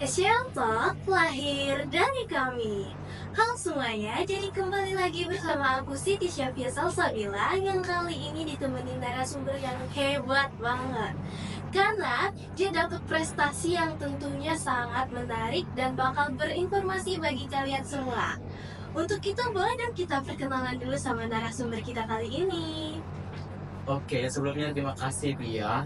Special Talk lahir dari kami. Halo semuanya, jadi kembali lagi bersama aku Siti Syafia Salsabila yang kali ini ditemenin narasumber yang hebat banget. Karena dia dapat prestasi yang tentunya sangat menarik dan bakal berinformasi bagi kalian semua. Untuk itu boleh dong kita perkenalan dulu sama narasumber kita kali ini. Oke, sebelumnya terima kasih Pia.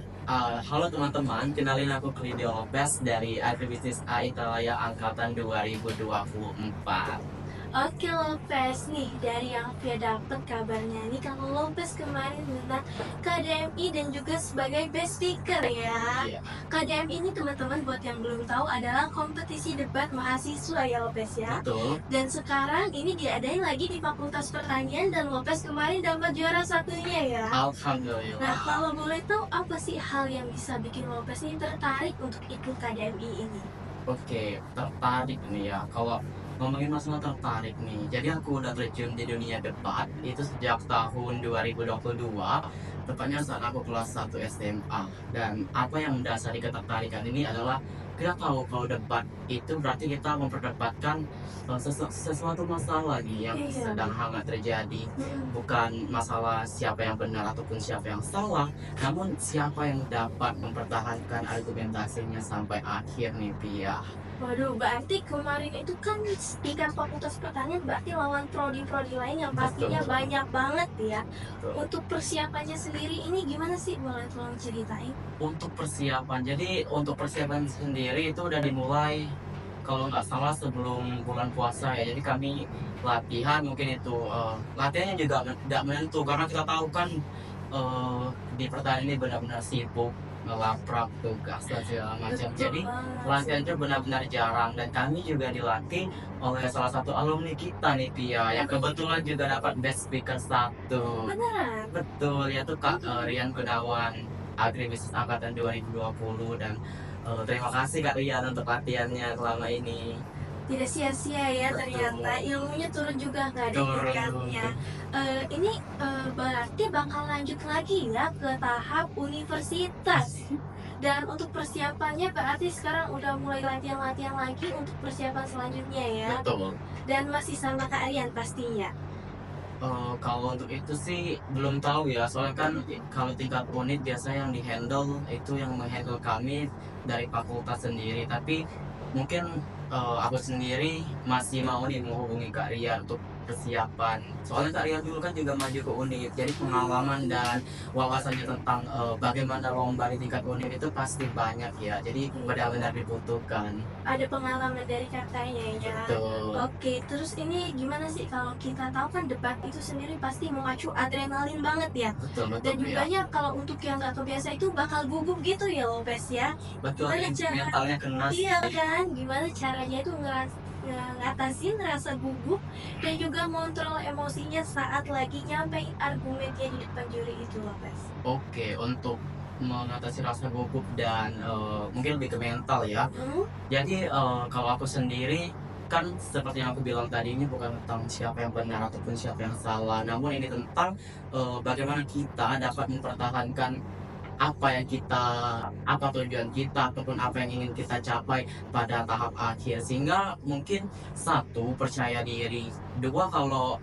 Halo teman-teman, kenalin aku Clidio Lopez dari Agribisnis A Italia Angkatan 2024. Oke Lopez nih, dari yang Via dapat kabarnya nih kalau Lopez kemarin menang KDMI dan juga sebagai best speaker ya. Iya, KDMI ini teman-teman buat yang belum tahu adalah kompetisi debat mahasiswa ya Lopez ya. betul. Dan sekarang ini diadain lagi di Fakultas Pertanian dan Lopez kemarin dapat juara satunya ya. Nah Alhamdulillah. kalau boleh tahu apa sih hal yang bisa bikin Lopez ini tertarik untuk ikut KDMI ini? Oke, tertarik nih ya. Kalau ngomongin masalah tertarik nih, jadi aku udah terjun di dunia debat itu sejak tahun 2022, tepatnya saat aku kelas 1 SMA. Dan apa yang mendasari ketertarikan ini adalah kita tahu kalau debat itu berarti kita memperdebatkan sesuatu masalah nih yang Iya. sedang hangat terjadi. Mm-mm. Bukan masalah siapa yang benar ataupun siapa yang salah, namun siapa yang dapat mempertahankan argumentasinya sampai akhir nih Pia. Waduh, berarti kemarin itu kan tingkat Fakultas Pertanian berarti lawan prodi-prodi lain yang pastinya Betul. banyak banget ya. Betul. Untuk persiapannya sendiri ini gimana sih? Boleh tolong ceritain? Untuk persiapan, jadi untuk persiapan sendiri itu udah dimulai kalau nggak salah sebelum bulan puasa ya. Jadi kami latihan mungkin itu latihannya juga tidak menentu karena kita tahu kan di pertanian ini benar-benar sibuk ngelaprak tugas dan segala macam. Betul Jadi banget. latihan itu benar-benar jarang dan kami juga dilatih oleh salah satu alumni kita nih Pia yang kebetulan juga dapat best speaker satu. Beneran? Betul, yaitu Kak Rian Gunawan, Agribisnis Angkatan 2020 dan terima kasih Kak Rian untuk latihannya selama ini. Tidak sia-sia ya Betul. ternyata ilmunya turun juga nggak ada Turun. tingkatnya. Ini berarti bakal lanjut lagi ya ke tahap universitas. Dan untuk persiapannya berarti sekarang udah mulai latihan-latihan lagi untuk persiapan selanjutnya ya. Betul. Dan masih sama Kak Aryan pastinya. Kalau untuk itu sih belum tahu ya, soalnya kan kalau tingkat unit biasanya yang di-handle itu yang menghandle kami dari fakultas sendiri. Tapi mungkin aku sendiri masih mau nih menghubungi Kak Ria untuk persiapan. Soalnya Kak Ria dulu kan juga maju ke unit, jadi pengalaman dan wawasannya tentang bagaimana lomba di tingkat unit itu pasti banyak ya. Jadi benar-benar dibutuhkan. Ada pengalaman dari kakaknya ya. Betul. Oke, terus ini gimana sih kalau kita tahu kan debat itu sendiri pasti memacu adrenalin banget ya. Betul, betul Dan ya. juga kalau untuk yang nggak kebiasa itu bakal gugup gitu ya Lopez ya. Betul, Gimana cara- mentalnya kena sih. Iya kan, gimana caranya itu ngatasin rasa gugup dan juga kontrol emosinya saat lagi nyampein argumennya di depan juri itu Lopez. Oke, untuk mengatasi rasa gugup dan mungkin lebih ke mental ya. Jadi kalau aku sendiri kan seperti yang aku bilang tadi, ini bukan tentang siapa yang benar ataupun siapa yang salah, namun ini tentang bagaimana kita dapat mempertahankan apa tujuan kita ataupun apa yang ingin kita capai pada tahap akhir. Sehingga mungkin satu, percaya diri. Dua, kalau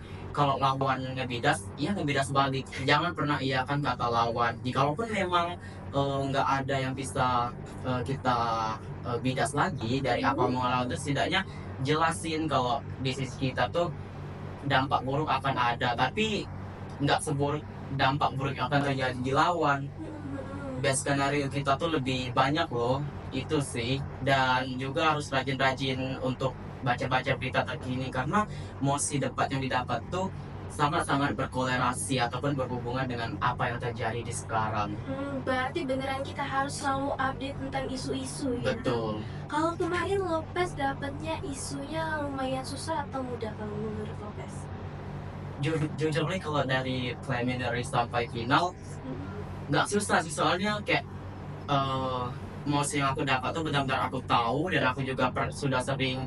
lawan ngebidas, ya ngebidas balik. Jangan pernah iyakan kata lawan. Jikalaupun memang nggak ada yang bisa kita bidas lagi dari apa mau lawan, itu setidaknya jelasin kalau di sisi kita tuh dampak buruk akan ada, tapi nggak seburuk dampak buruk yang akan terjadi di lawan. Best skenario kita tuh lebih banyak loh, itu sih. Dan juga harus rajin-rajin untuk baca-baca berita terkini karena mosi debat yang didapat tuh sangat-sangat berkolerasi ataupun berhubungan dengan apa yang terjadi di sekarang. Berarti beneran kita harus selalu update tentang isu-isu ya. Betul. Kalau kemarin Lopez dapatnya isunya lumayan susah atau mudah kalau menurut Lopez? Jujur nih, kalau dari preliminary sampai final nggak susah sih, soalnya kayak mouse yang aku dapat tuh benar-benar aku tahu dan aku juga sudah sering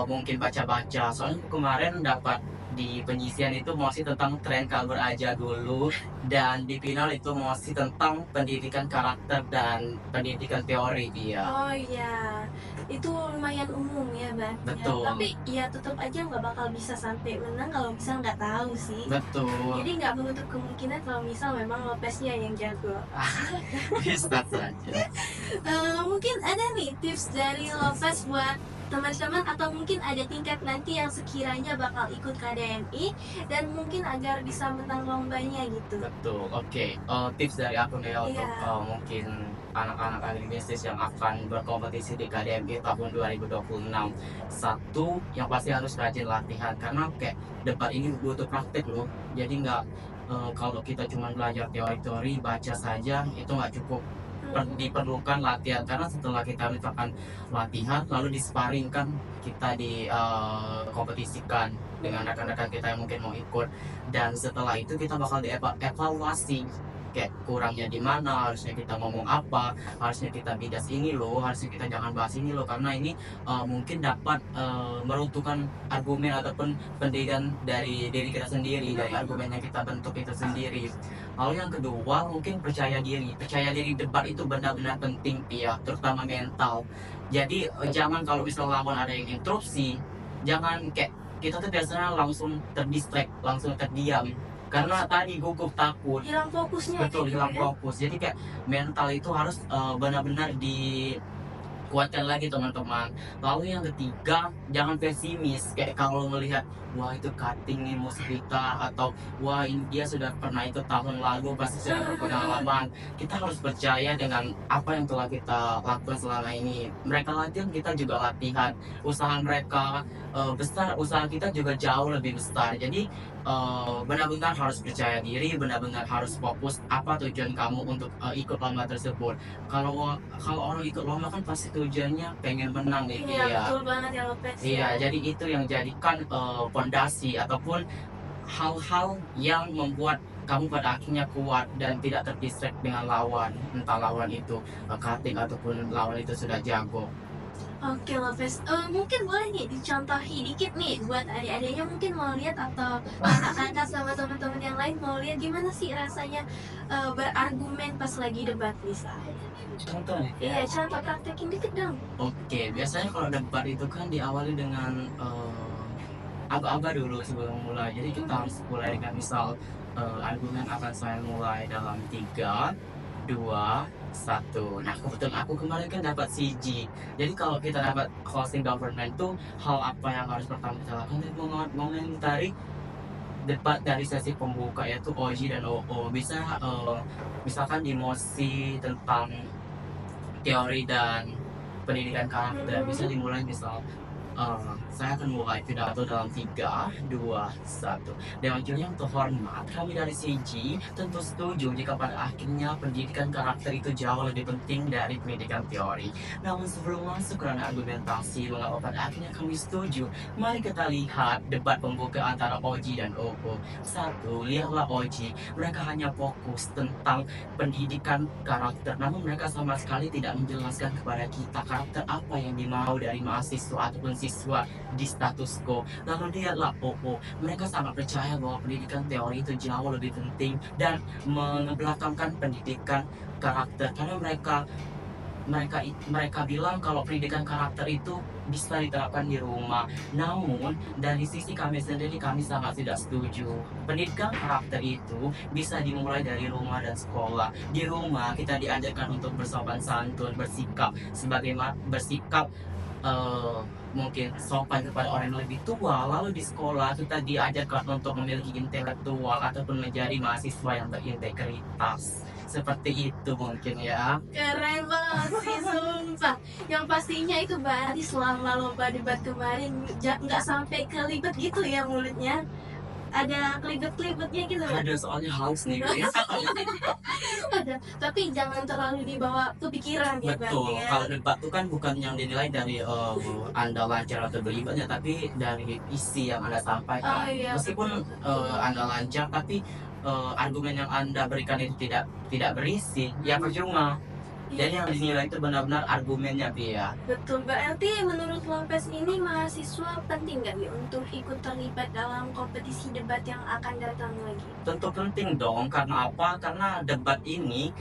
mungkin baca-baca. Soalnya kemarin dapat di penyisian itu masih tentang tren cover aja dulu, dan di final itu masih tentang pendidikan karakter dan pendidikan teori dia. Oh iya, itu lumayan umum ya bahasnya. Betul. Tapi ya tetap aja nggak bakal bisa sampai menang kalau misal nggak tahu sih. Betul. Jadi nggak menutup kemungkinan kalau misal memang Lopeznya yang jago. Bisa saja. Mungkin ada nih tips dari Lopez buat teman-teman, atau mungkin ada tingkat nanti yang sekiranya bakal ikut KDMI dan mungkin agar bisa menang lombanya gitu. Betul. Oke. Tips dari aku nih untuk Iya. mungkin anak-anak agribisnis yang akan berkompetisi di KDMI tahun 2026. Satu, yang pasti harus rajin latihan karena kayak debat ini butuh praktek loh. Jadi nggak kalau kita cuma belajar teori-teori baca saja itu nggak cukup. Diperlukan latihan, karena setelah kita misalkan latihan lalu disparingkan, kita di kompetisikan dengan rekan-rekan kita yang mungkin mau ikut, dan setelah itu kita bakal dievaluasi kayak kurangnya di mana, harusnya kita ngomong apa, harusnya kita bidas ini loh, harusnya kita jangan bahas ini loh, karena ini mungkin dapat meruntuhkan argumen ataupun pendirian dari diri kita sendiri, dari argumen yang kita bentuk itu sendiri. Lalu yang kedua mungkin percaya diri debat itu benar-benar penting ya, terutama mental. Jadi jangan kalau misalnya lawan ada yang interupsi, jangan kayak kita tuh biasanya langsung terdistract, langsung terdiam karena tadi gugup takut. Hilang fokusnya. Betul, gitu hilang ya. fokus. Jadi kayak mental itu harus benar-benar dikuatkan lagi teman-teman. Lalu yang ketiga, jangan pesimis. Kayak kalau melihat wah itu cutting nih musuh kita, atau wah ini dia sudah pernah ikut tahun lalu pasti sudah berpengalaman. Kita harus percaya dengan apa yang telah kita lakukan selama ini. Mereka latihan, kita juga latihan. Usaha mereka besar, usaha kita juga jauh lebih besar. Jadi benar-benar harus percaya diri, benar-benar harus fokus apa tujuan kamu untuk ikut lomba tersebut. Kalau orang ikut lomba kan pasti tujuannya pengen menang nih. Iya, betul banget ya Lopez. Iya, jadi itu yang jadikan fondasi ataupun hal-hal yang membuat kamu pada akhirnya kuat dan tidak terdistract dengan lawan, entah lawan itu cutting ataupun lawan itu sudah jago. Oke Lopez, mungkin boleh nih dicontohi dikit nih buat adik-adiknya mungkin mau lihat, atau kakak-kakak sama teman-teman yang lain mau lihat gimana sih rasanya berargumen pas lagi debat misalnya. Contoh nih. Iya, contoh praktekin dikit dong. Oke, biasanya kalau debat itu kan diawali dengan aba-aba dulu sebelum mulai. Jadi kita harus mulai dengan misal argumen akan saya mulai dalam 3, 2, 1. Nah kebetulan aku kemarin kan dapat CG. Jadi kalau kita dapat hosting government tuh hal apa yang harus pertama kita lakukan itu mengomentari debat dari sesi pembuka, yaitu OG dan OO. Bisa misalkan di mosi tentang teori dan pendidikan karakter, bisa dimulai misal saya akan mulai pidato dalam 3, 2, 1. Dewan juri yang terhormat, kami dari CG tentu setuju jika pada akhirnya pendidikan karakter itu jauh lebih penting dari pendidikan teori. Namun sebelum masuk ke ranah argumentasi mengapa pada akhirnya kami setuju, mari kita lihat debat pembuka antara OG dan OO. 1. Lihatlah OG, mereka hanya fokus tentang pendidikan karakter, namun mereka sama sekali tidak menjelaskan kepada kita karakter apa yang dimau dari mahasiswa ataupun siswa di status quo. Lalu lihatlah OO, mereka sangat percaya bahwa pendidikan teori itu jauh lebih penting dan mengebelakangkan pendidikan karakter, karena mereka bilang kalau pendidikan karakter itu bisa diterapkan di rumah. Namun dari sisi kami sendiri, kami sangat tidak setuju. Pendidikan karakter itu bisa dimulai dari rumah dan sekolah. Di rumah kita diajarkan untuk bersopan santun, bersikap mungkin sopan kepada orang yang lebih tua. Lalu di sekolah kita diajarkan untuk memiliki intelektual ataupun menjadi mahasiswa yang berintegritas. Seperti itu mungkin ya. Keren banget sih, sumpah. Yang pastinya itu berarti selama lomba debat kemarin nggak sampai kelibet gitu ya mulutnya. Ada kelibet-kelibetnya gitu. Ada soalnya haus nih guys. Ada, tapi jangan terlalu dibawa kepikiran ya. Betul, berarti ya. kalau debat itu kan bukan yang dinilai dari Anda lancar atau berlibatnya, tapi dari isi yang Anda sampaikan. Oh, iya, Meskipun betul. Anda lancar, tapi argumen yang Anda berikan itu tidak berisi, ya percuma. Jadi yang dinilai itu benar-benar argumennya Pia. Betul, berarti menurut Lopez ini mahasiswa penting nggak nih untuk ikut terlibat dalam kompetisi debat yang akan datang lagi? Tentu penting dong, karena apa? Karena debat ini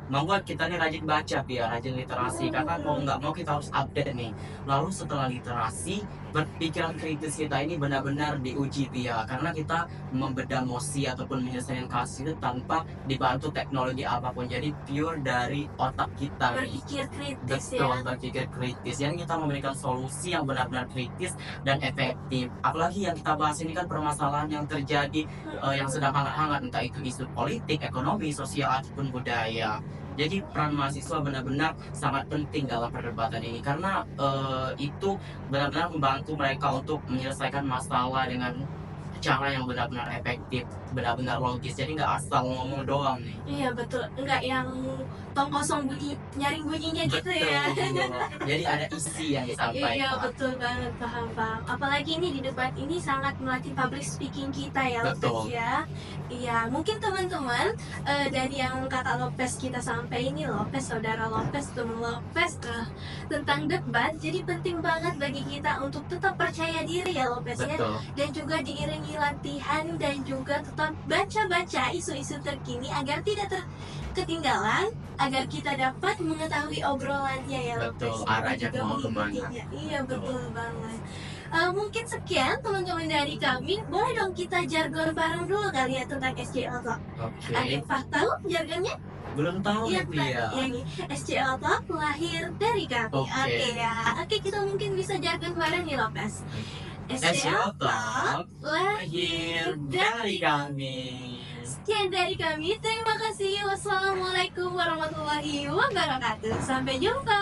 membuat kita nih rajin baca Pia, rajin literasi. Karena mau nggak mau kita harus update nih. Lalu setelah literasi, berpikiran kritis kita ini benar-benar diuji Pia. Karena kita membedah mosi ataupun menyelesaikan kasus itu tanpa dibantu teknologi apapun. Jadi pure dari otak kita nih. Berpikir kritis Betul, ya. berpikir kritis. Jadi kita memberikan solusi yang benar-benar kritis dan efektif. Apalagi yang kita bahas ini kan permasalahan yang terjadi yang sedang hangat-hangat, entah itu isu politik, ekonomi, sosial ataupun budaya. Jadi peran mahasiswa benar-benar sangat penting dalam perdebatan ini karena itu benar-benar membantu mereka untuk menyelesaikan masalah dengan cara yang benar-benar efektif, benar-benar logis. Jadi nggak asal ngomong doang nih. Iya betul, nggak yang tong kosong bunyi, nyaring bunyinya gitu ya. Jadi ada isi yang disampaikan. Iya betul banget, paham. Apalagi ini di debat ini sangat melatih public speaking kita ya, Betul. Lopez ya. Iya, mungkin teman-teman dari yang kata Lopez kita sampai ini, saudara Lopez, teman Lopez tentang debat, jadi penting banget bagi kita untuk tetap percaya diri ya Lopez ya. Betul. Dan juga diiringi latihan dan juga tetap baca-baca isu-isu terkini agar tidak ketinggalan, agar kita dapat mengetahui obrolannya ya Lopez. Betul, arahnya Juga mau kemana. mengikutinya. Iya betul banget. Mungkin sekian teman-teman dari kami. Boleh dong kita jargon bareng dulu kali ya tentang SJO Talk. Oke. Ada yang tahu jargonnya? Belum tahu Iya, nih Pia. yang SJO Talk lahir dari kami. Oke. Oke ya. Oke, kita mungkin bisa jargon bareng nih Lopez. SJO Talk lahir dari kami. Sekian dari kami. Terima kasih. Wassalamualaikum warahmatullahi wabarakatuh. Sampai jumpa.